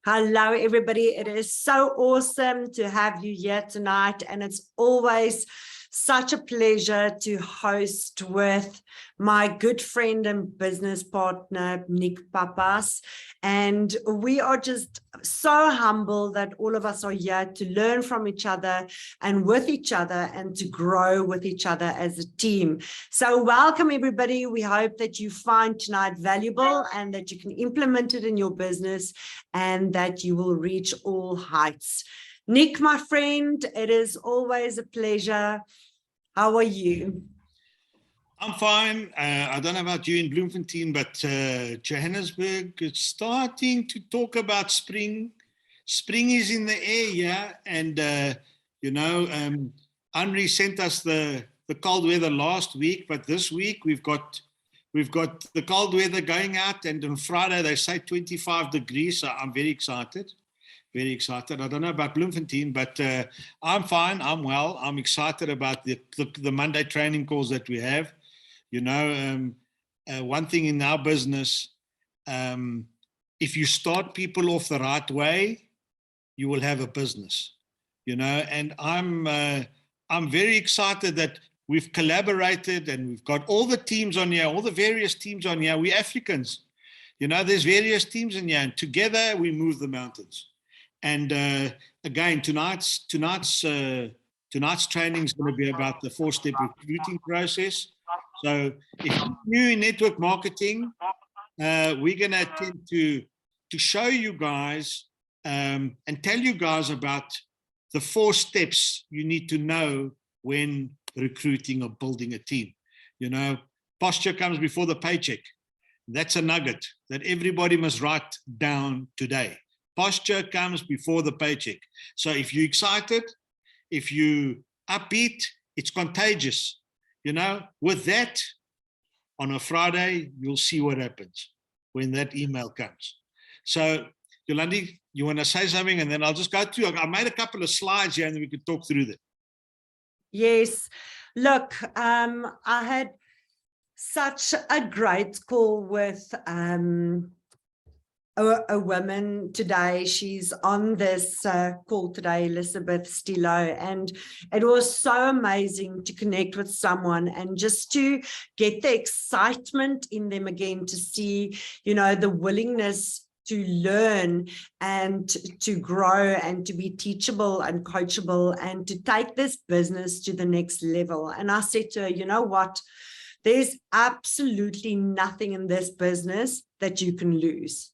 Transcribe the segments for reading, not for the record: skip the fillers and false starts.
Hello, everybody. It is so awesome to have you here tonight. And it's always such a pleasure to host with my good friend and business partner, Nic Papas. And we are just so humble that all of us are here to learn from each other and with each other and to grow with each other as a team. So welcome, everybody. We hope that you find tonight valuable and that you can implement it in your business and that you will reach all heights. Nic, my friend, it is always a pleasure. How are you? I'm fine. I don't know about you in Bloemfontein, but Johannesburg is starting to talk about spring. Spring is in the air, yeah. And, Henri sent us the cold weather last week, but this week we've got the cold weather going out, and on Friday they say 25 degrees, so I'm very excited. Very excited. I don't know about Bloemfontein, but I'm fine. I'm well. I'm excited about the Monday training calls that we have. One thing in our business, if you start people off the right way, you will have a business. And I'm very excited that we've collaborated and we've got all the teams on here, all the various teams on here. We're Africans. There's various teams in here, and together we move the mountains. And again, tonight's training is going to be about the 4-step recruiting process. So if you're new in network marketing, we're going to attempt to show you guys and tell you guys about the 4 steps you need to know when recruiting or building a team. Posture comes before the paycheck. That's a nugget that everybody must write down today. Posture comes before the paycheck. So if you're excited, if you upbeat, it's contagious. With that, on a Friday, you'll see what happens when that email comes. So, Yolandi, you want to say something, and then I'll just go through. I made a couple of slides here, and then we can talk through them. Yes. Look, I had such a great call with a woman today. She's on this call today, Elizabeth Stilo, and it was so amazing to connect with someone and just to get the excitement in them again, to see, the willingness to learn and to grow and to be teachable and coachable and to take this business to the next level. And I said to her, you know what? There's absolutely nothing in this business that you can lose.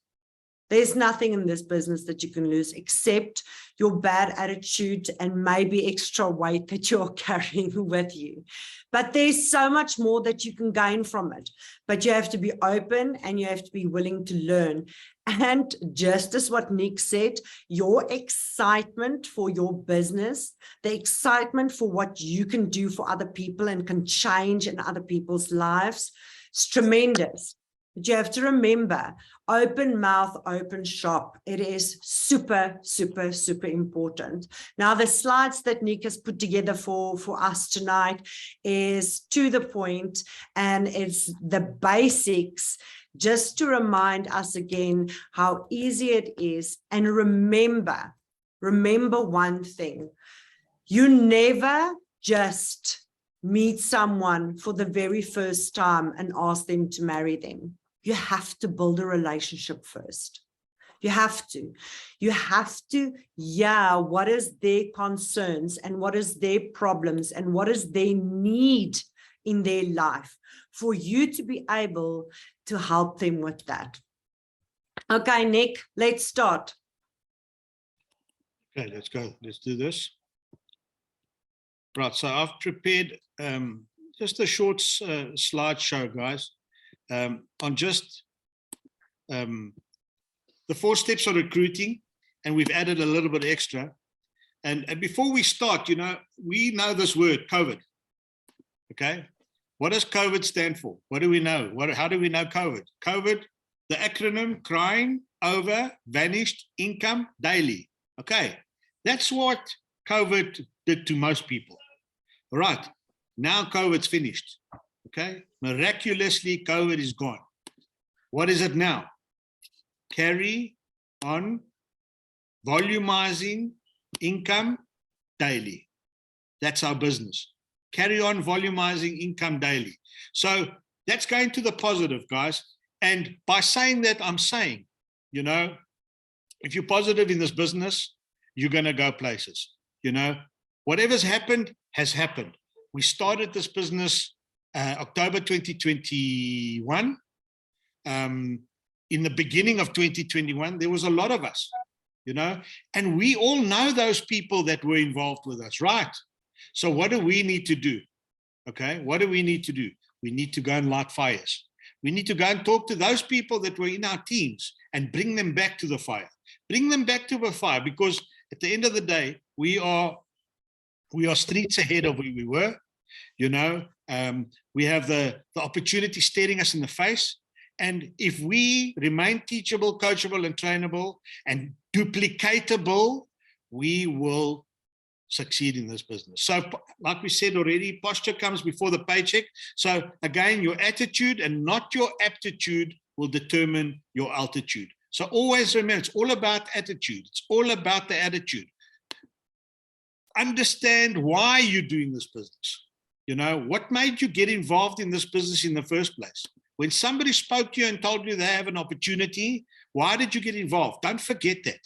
There's nothing in this business that you can lose except your bad attitude and maybe extra weight that you're carrying with you. But there's so much more that you can gain from it. But you have to be open and you have to be willing to learn. And just as what Nic said, your excitement for your business, the excitement for what you can do for other people and can change in other people's lives, is tremendous. But you have to remember, open mouth, open shop. It is super, super, super important. Now, the slides that Nic has put together for us tonight is to the point, and it's the basics, just to remind us again how easy it is. And remember one thing. You never just meet someone for the very first time and ask them to marry them. You have to build a relationship first. You have to. Yeah, what is their concerns and what is their problems and what is their need in their life for you to be able to help them with that. Okay, Nic, let's start. Okay, let's go. Let's do this. Right, so I've prepared just a short slideshow, guys, on just the 4 steps of recruiting, and we've added a little bit extra. And before we start, we know this word, COVID. Okay, what does COVID stand for? What do we know? How do we know COVID? COVID, the acronym, crying over vanished income daily. Okay, that's what COVID did to most people. All right, now COVID's finished. Okay, miraculously, COVID is gone. What is it now? Carry on volumizing income daily. That's our business. Carry on volumizing income daily. So that's going to the positive, guys. And by saying that, I'm saying, you know, if you're positive in this business, you're going to go places. You know, whatever's happened has happened. We started this business October 2021. In the beginning of 2021, there was a lot of us, you know, and we all know those people that were involved with us, right? So what do we need to do? Okay, what do we need to do? We need to go and light fires. We need to go and talk to those people that were in our teams and bring them back to the fire. Bring them back to the fire, because at the end of the day, we are streets ahead of where we were. You know, we have the opportunity staring us in the face. And if we remain teachable, coachable, and trainable and duplicatable, we will succeed in this business. So like we said already, posture comes before the paycheck. So again, your attitude and not your aptitude will determine your altitude. So always remember, it's all about attitude. It's all about the attitude. Understand why you're doing this business. You know, what made you get involved in this business in the first place? When somebody spoke to you and told you they have an opportunity, why did you get involved? Don't forget that.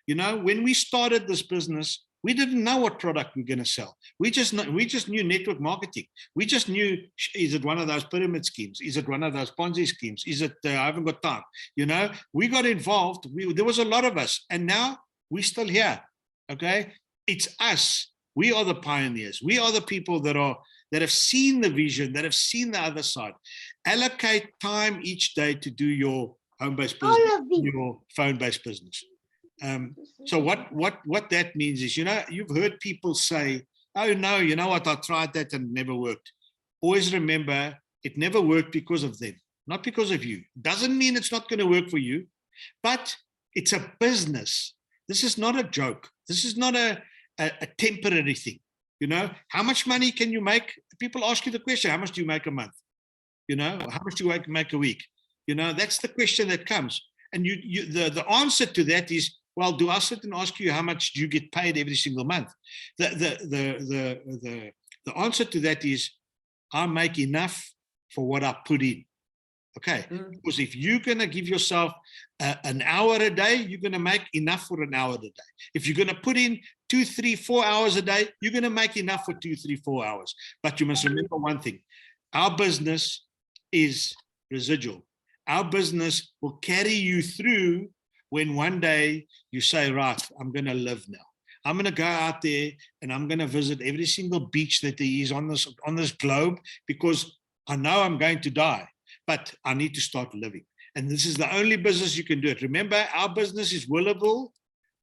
You know, when we started this business, we didn't know what product we're going to sell. We just knew network marketing. We just knew, is it one of those pyramid schemes? Is it one of those Ponzi schemes? Is it, I haven't got time. You know, we got involved. There was a lot of us, and now we're still here. Okay. It's us. We are the pioneers. We are the people that have seen the vision, that have seen the other side. Allocate time each day to do your home-based business, your phone-based business. So what that means is, you know, you've heard people say, oh no, you know what, I tried that and it never worked. Always remember, it never worked because of them, not because of you. Doesn't mean it's not going to work for you, but it's a business. This is not a joke. This is not a temporary thing. You know, how much money can you make? People ask you the question, how much do you make a month? You know, how much do you make a week? You know, that's the question that comes. And the answer to that is, well, do I sit and ask you how much do you get paid every single month? The answer to that is, I make enough for what I put in. Okay, because if you're going to give yourself an hour a day, you're going to make enough for an hour a day. If you're going to put in 2, 3, 4 hours a day, you're going to make enough for 2, 3, 4 hours. But you must remember one thing. Our business is residual. Our business will carry you through when one day you say, right, I'm going to live now. I'm going to go out there and I'm going to visit every single beach that there is on this globe, because I know I'm going to die. But I need to start living. And this is the only business you can do it. Remember, our business is willable,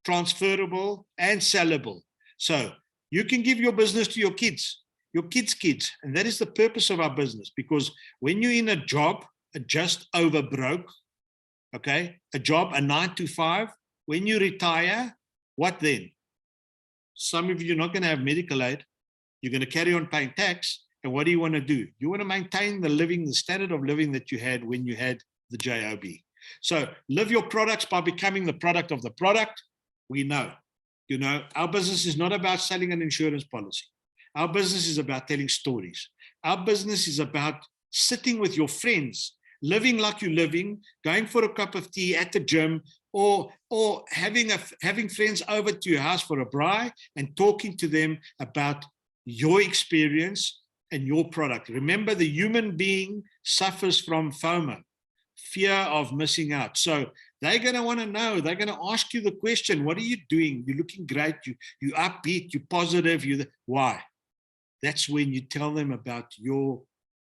transferable, and sellable. So you can give your business to your kids, kids. And that is the purpose of our business. Because when you're in a job, just over broke, okay, a job, a 9 to 5, when you retire, what then? Some of you are not going to have medical aid. You're going to carry on paying tax. And what do you want to do? You want to maintain the standard of living that you had when you had the JOB. So live your products by becoming the product of the product. We know, you know, our business is not about selling an insurance policy. Our business is about telling stories. Our business is about sitting with your friends, living like you're living, going for a cup of tea at the gym, or having friends over to your house for a braai and talking to them about your experience and your product. Remember, the human being suffers from FOMO, fear of missing out. So they're going to want to know, they're going to ask you the question, what are you doing? You're looking great, you upbeat, you're positive, why? That's when you tell them about your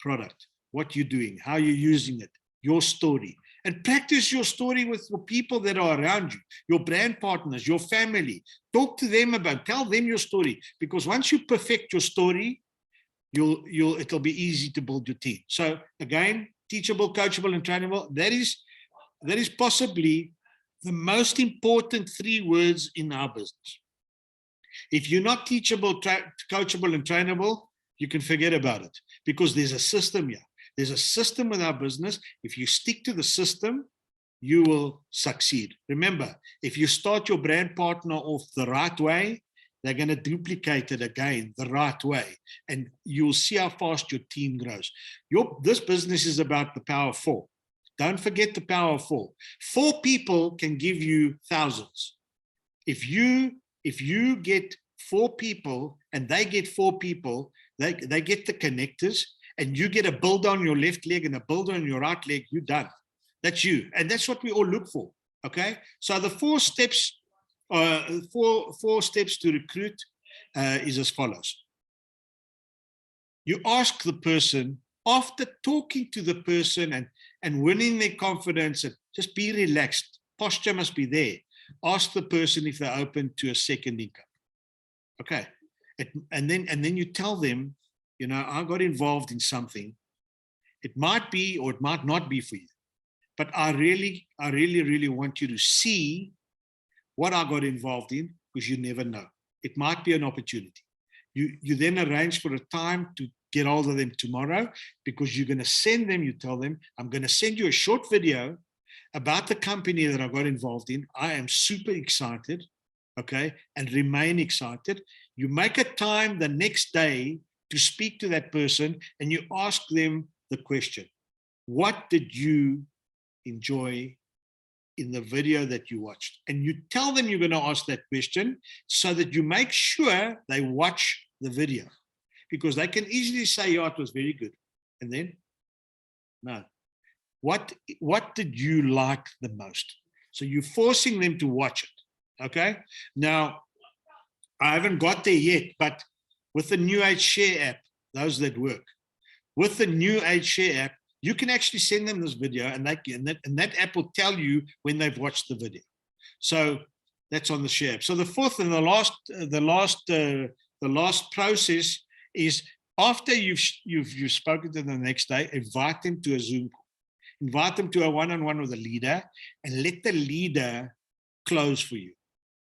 product, what you're doing, how you're using it, your story. And practice your story with the people that are around you, your brand partners, your family. Talk to them tell them your story. Because once you perfect your story, it'll be easy to build your team. So again, teachable, coachable, and trainable. That is possibly the most important 3 words in our business. If you're not teachable, coachable, and trainable, you can forget about it, because there's a system here. There's a system with our business. If you stick to the system, you will succeed. Remember, if you start your brand partner off the right way, they're going to duplicate it again the right way, and you'll see how fast your team grows. This business is about the power of 4. Don't forget the power of 4. 4 people can give you thousands. If you get 4 people and they get 4 people, they get the connectors, and you get a builder on your left leg and a builder on your right leg, you're done. That's you. And that's what we all look for. Okay. So the 4 steps, 4 steps to recruit is as follows. You ask the person, after talking to the person and winning their confidence, and just be relaxed. Posture must be there. Ask the person if they're open to a second income. Okay. And then you tell them, you know, I got involved in something. It might be or it might not be for you, but I really want you to see what I got involved in, because you never know. It might be an opportunity. You then arrange for a time to get hold of them tomorrow, because you're going to send them, you tell them, I'm going to send you a short video about the company that I got involved in. I am super excited, okay, and remain excited. You make a time the next day to speak to that person, and you ask them the question, what did you enjoy in the video that you watched? And you tell them you're going to ask that question so that you make sure they watch the video, because they can easily say, yeah, it was very good. And then, no. What did you like the most? So you're forcing them to watch it, okay? Now, I haven't got there yet, but with the New Age Share app, those that work, with the New Age Share app, you can actually send them this video, and that app will tell you when they've watched the video. So that's on the Share app. So the fourth and the last process is, after you've spoken to them the next day, invite them to a Zoom call. Invite them to a one-on-one with a leader, and let the leader close for you.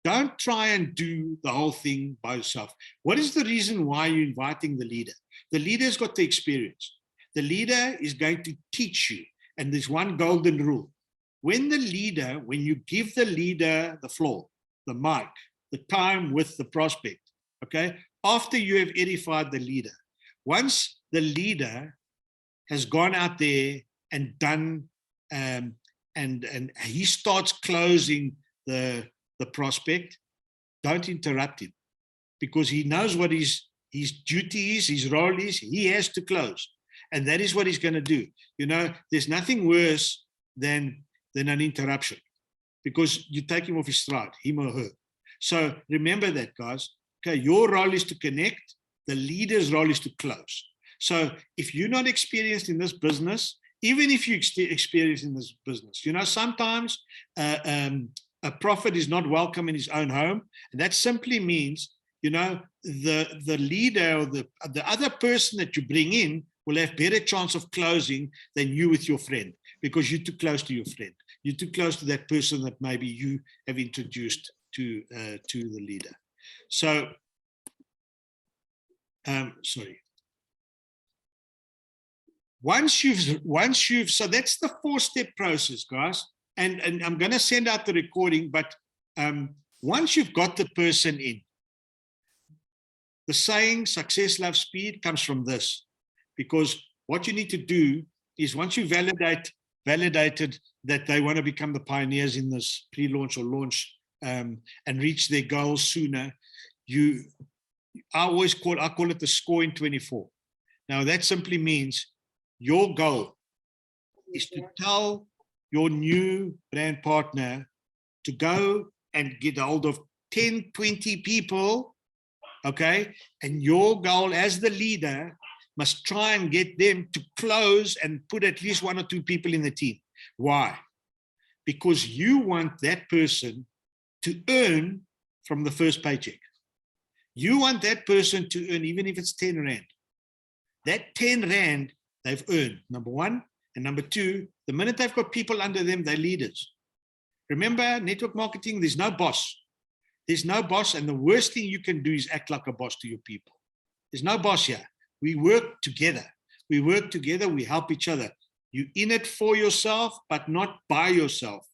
Don't try and do the whole thing by yourself. What is the reason why you're inviting the leader? The leader's got the experience. The leader is going to teach you. And there's one golden rule. When you give the leader the floor, the mic, the time with the prospect, okay, after you have edified the leader, once the leader has gone out there and done, and he starts closing the prospect, don't interrupt him, because he knows what his duty is, his role is. He has to close, and that is what he's going to do. You know, there's nothing worse than an interruption, because you take him off his stride, him or her. So remember that, guys. Okay, your role is to connect. The leader's role is to close. So if you're not experienced in this business, even if you experience in this business, you know, sometimes a prophet is not welcome in his own home. And that simply means, you know, the leader or the other person that you bring in will have better chance of closing than you with your friend, because you're too close to your friend. You're too close to that person that maybe you have introduced to the leader. So, sorry. Once you've, so that's the 4-step process, guys. And I'm going to send out the recording, but once you've got the person in, the saying, success loves speed, comes from this. Because what you need to do is, once you validated that they want to become the pioneers in this pre-launch or launch, and reach their goals sooner, I call it the score in 24. Now that simply means your goal is to tell your new brand partner to go and get hold of 10, 20 people, okay? And your goal as the leader must try and get them to close and put at least 1 or 2 people in the team. Why? Because you want that person to earn from the first paycheck. You want that person to earn, even if it's 10 Rand. That 10 Rand they've earned, number one. And number two, the minute they've got people under them, they're leaders. Remember, network marketing, there's no boss. There's no boss, and the worst thing you can do is act like a boss to your people. There's no boss here. We work together. We work together, we help each other. You're in it for yourself, but not by yourself.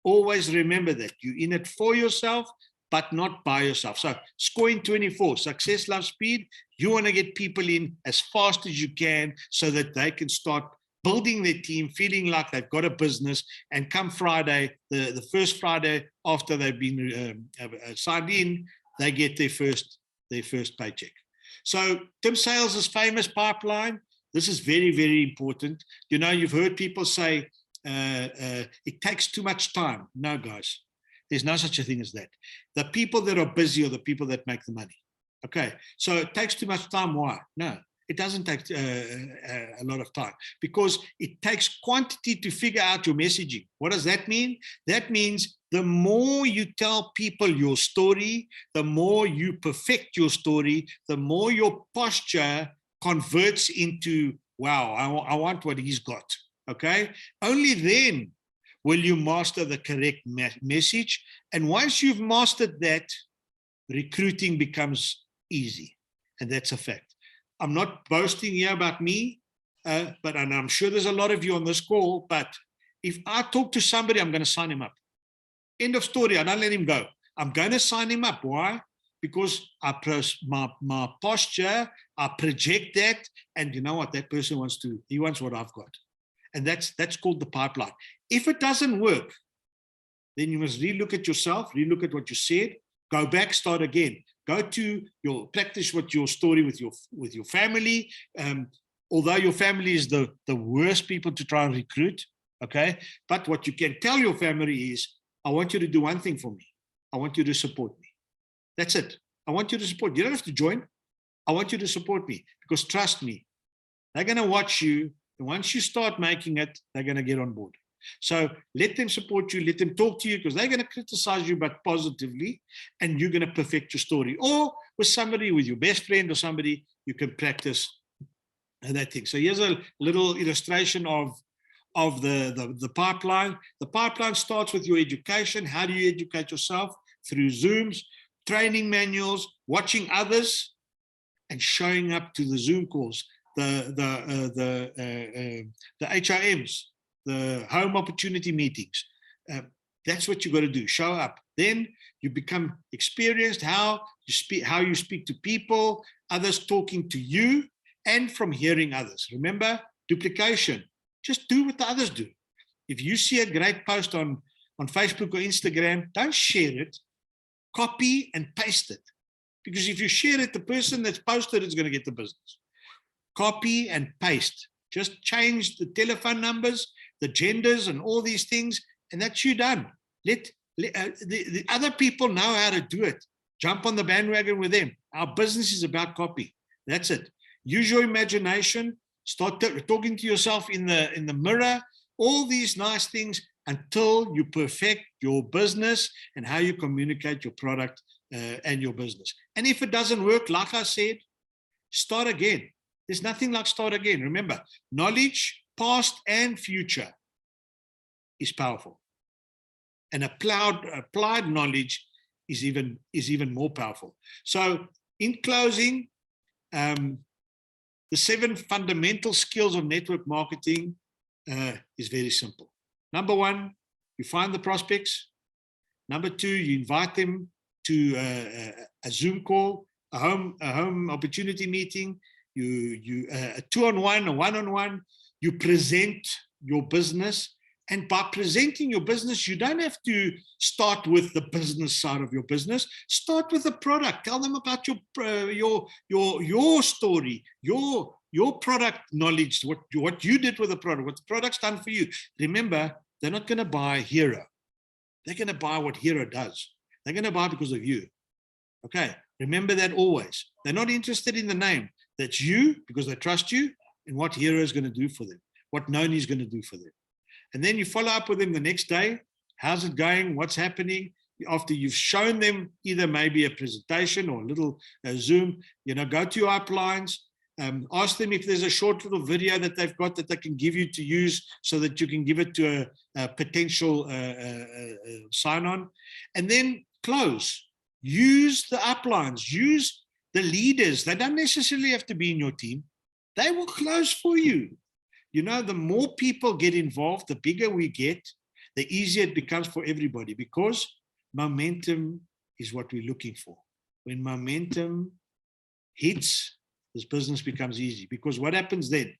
Always remember that. You're in it for yourself, but not by yourself. So scoring 24, success loves speed. You want to get people in as fast as you can so that they can start building their team, feeling like they've got a business, and come Friday, the first Friday after they've been signed in, they get their first paycheck. So Tim Sales' famous pipeline, this is very, very important. You know, you've heard people say, it takes too much time. No, guys, there's no such a thing as that. The people that are busy are the people that make the money. Okay, so it takes too much time. Why? No, it doesn't take a lot of time, because it takes quantity to figure out your messaging. What does that mean? That means the more you tell people your story, the more you perfect your story, the more your posture converts into, wow, I want what he's got. Okay, only then will you master the correct message. And once you've mastered that, recruiting becomes easy. And that's a fact. I'm not boasting here about me, and I'm sure there's a lot of you on this call, but if I talk to somebody, I'm going to sign him up. End of story. I don't let him go. I'm going to sign him up. Why? Because my posture, I project that, and you know what? That person wants he wants what I've got. And that's called the pipeline. If it doesn't work, then you must relook at yourself, relook at what you said, go back, start again. Go to practice with your story with your family. Although your family is the worst people to try and recruit, okay? But what you can tell your family is, I want you to do one thing for me. I want you to support me. That's it. I want you to support. You don't have to join. I want you to support me, because trust me, they're going to watch you. And once you start making it, they're going to get on board. So let them support you, let them talk to you, because they're going to criticize you, but positively, and you're going to perfect your story. Or with somebody, with your best friend or somebody, you can practice that thing. So here's a little illustration of the pipeline. The pipeline starts with your education. How do you educate yourself? Through Zooms, training manuals, watching others, and showing up to the Zoom calls, the HRMs, the home opportunity meetings. That's what you got to do. Show up. Then you become experienced how you speak to people, others talking to you, and from hearing others. Remember, duplication. Just do what the others do. If you see a great post on Facebook or Instagram, don't share it. Copy and paste it. Because if you share it, the person that's posted is going to get the business. Copy and paste. Just change the telephone numbers, the genders, and all these things, and that's you done. Let the other people know how to do it. Jump on the bandwagon with them. Our business is about copy. That's it. Use your imagination. Start talking to yourself in the mirror. All these nice things until you perfect your business and how you communicate your product and your business. And if it doesn't work, like I said, start again. There's nothing like start again. Remember, knowledge, past and future, is powerful. And applied knowledge is even more powerful. So in closing, the 7 fundamental skills of network marketing is very simple. Number 1, you find the prospects. Number 2, you invite them to a Zoom call, a home opportunity meeting, a 2-on-1, a 1-on-1. You present your business. And by presenting your business, you don't have to start with the business side of your business. Start with the product. Tell them about your story, your product knowledge, what you did with the product, what the product's done for you. Remember, they're not going to buy Hero. They're going to buy what Hero does. They're going to buy because of you. Okay, remember that always. They're not interested in the name. That's you, because they trust you, and what Hero is going to do for them, what Noni is going to do for them. And then you follow up with them the next day. How's it going? What's happening? After you've shown them either maybe a presentation or a little Zoom, go to your uplines, ask them if there's a short little video that they've got that they can give you to use so that you can give it to a potential sign-on. And then close. Use the uplines. Use the leaders. They don't necessarily have to be in your team. They will close for you. You know, the more people get involved, the bigger we get, the easier it becomes for everybody, because momentum is what we're looking for. When momentum hits, this business becomes easy, because what happens then?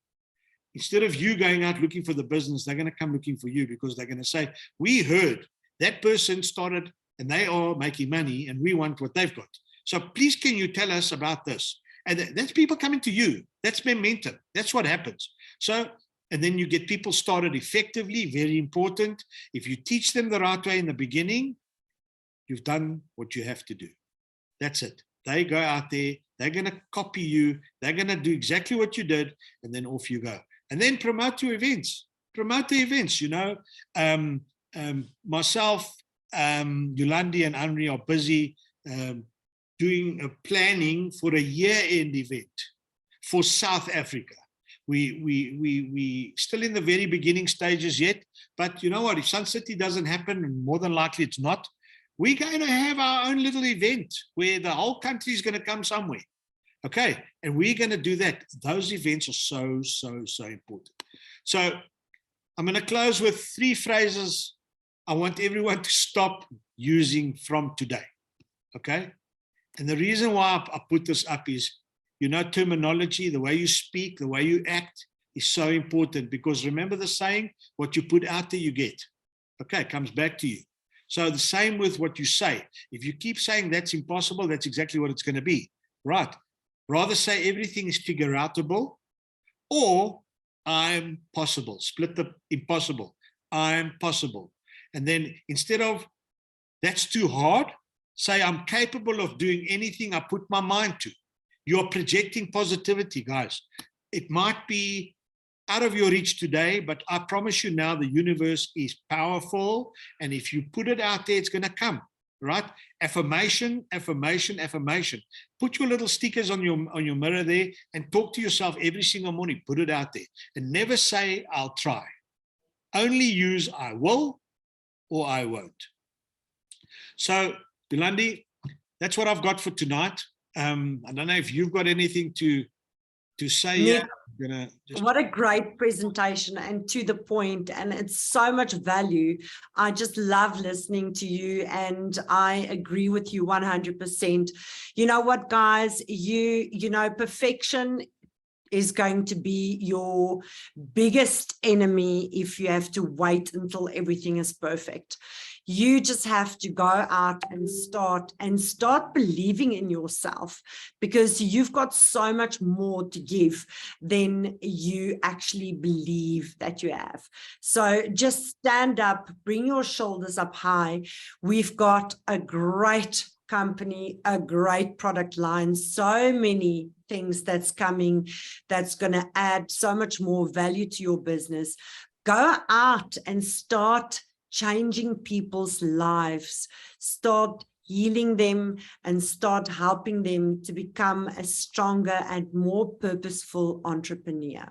Instead of you going out looking for the business, they're going to come looking for you, because they're going to say, we heard that person started and they are making money and we want what they've got. So please, can you tell us about this? And that's people coming to you. That's momentum. That's what happens. So, and then you get people started effectively, very important. If you teach them the right way in the beginning, you've done what you have to do. That's it. They go out there, they're going to copy you, they're going to do exactly what you did, and then off you go. And then promote your events. Promote the events, you know. Myself, Yolandi and Henri are busy doing a planning for a year-end event for South Africa. We still in the very beginning stages yet, but you know what? If Sun City doesn't happen, and more than likely it's not, we're going to have our own little event where the whole country is going to come somewhere. Okay, and we're going to do that. Those events are so, so, so important. So I'm going to close with 3 phrases I want everyone to stop using from today. Okay, and the reason why I put this up is, you know, terminology, the way you speak, the way you act is so important, because remember the saying, what you put out there, you get. Okay, it comes back to you. So the same with what you say. If you keep saying that's impossible, that's exactly what it's going to be, right? Rather say everything is figure outable, or I'm possible. Split the impossible. I'm possible. And then instead of that's too hard, say I'm capable of doing anything I put my mind to. You're projecting positivity, guys. It might be out of your reach today, but I promise you now, the universe is powerful. And if you put it out there, it's going to come, right? Affirmation, affirmation, affirmation. Put your little stickers on your mirror there and talk to yourself every single morning. Put it out there and never say, I'll try. Only use I will or I won't. So, Yolandi, that's what I've got for tonight. I don't know if you've got anything to say. Nic, just... What a great presentation, and to the point, and it's so much value. I just love listening to you, and I agree with you 100%. You know what, guys, you know, perfection is going to be your biggest enemy if you have to wait until everything is perfect. You just have to go out and start believing in yourself, because you've got so much more to give than you actually believe that you have. So just stand up, bring your shoulders up high. We've got a great company, a great product line, so many things that's coming that's going to add so much more value to your business. Go out and start changing people's lives, start healing them, and start helping them to become a stronger and more purposeful entrepreneur.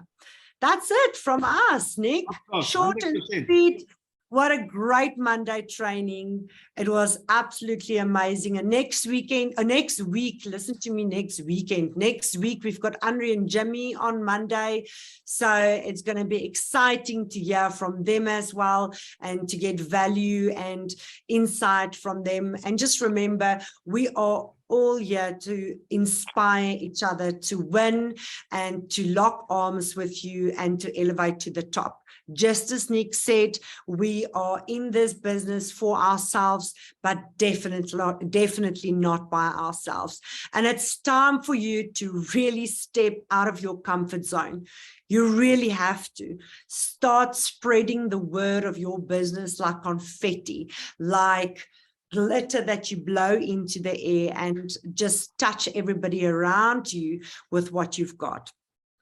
That's it from us, Nic. Short and sweet. What a great Monday training. It was absolutely amazing. And next week, listen to me, next weekend. Next week, we've got Henri and Jimmy on Monday. So it's going to be exciting to hear from them as well, and to get value and insight from them. And just remember, we are all here to inspire each other to win and to lock arms with you and to elevate to the top. Just as Nic said, we are in this business for ourselves, but definitely not by ourselves. And it's time for you to really step out of your comfort zone. You really have to start spreading the word of your business like confetti, like glitter that you blow into the air, and just touch everybody around you with what you've got.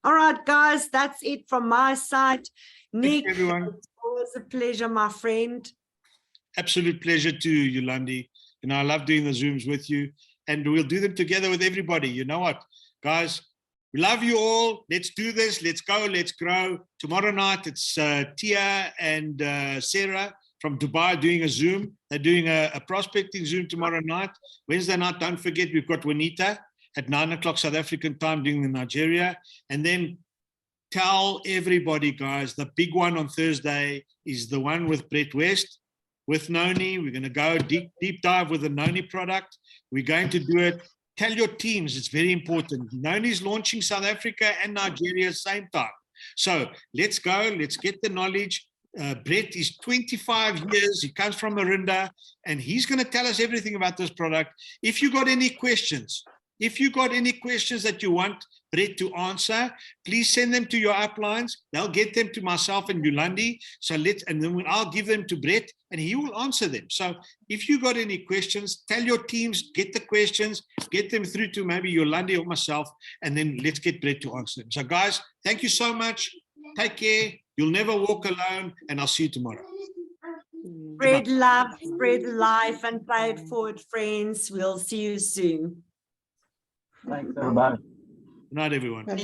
All right, guys, that's it from my side. Nic, it's always a pleasure, my friend. Absolute pleasure too, Yolandi. You know, I love doing the Zooms with you, and we'll do them together with everybody. You know what, guys? We love you all. Let's do this. Let's go. Let's grow. Tomorrow night, it's Tia and Sarah from Dubai doing a Zoom. They're doing a prospecting Zoom tomorrow night. Wednesday night, don't forget, we've got Juanita at 9 o'clock South African time doing the Nigeria. And then tell everybody, guys, the big one on Thursday is the one with Brett West, with Noni. We're going to go deep dive with the Noni product. We're going to do it. Tell your teams, it's very important. Noni's launching South Africa and Nigeria at the same time. So let's go, let's get the knowledge. Brett is 25 years, he comes from Marinda, and he's going to tell us everything about this product. If you got any questions, that you want Brett to answer, please send them to your uplines. They'll get them to myself and Yolandi. And then I'll give them to Brett and he will answer them. So if you got any questions, tell your teams, get the questions, get them through to maybe Yolandi or myself, and then let's get Brett to answer them. So guys, thank you so much. Take care. You'll never walk alone, and I'll see you tomorrow. Spread love, spread life, and pay it forward, friends. We'll see you soon. Thanks, everybody. Good night, everyone. Bye-bye.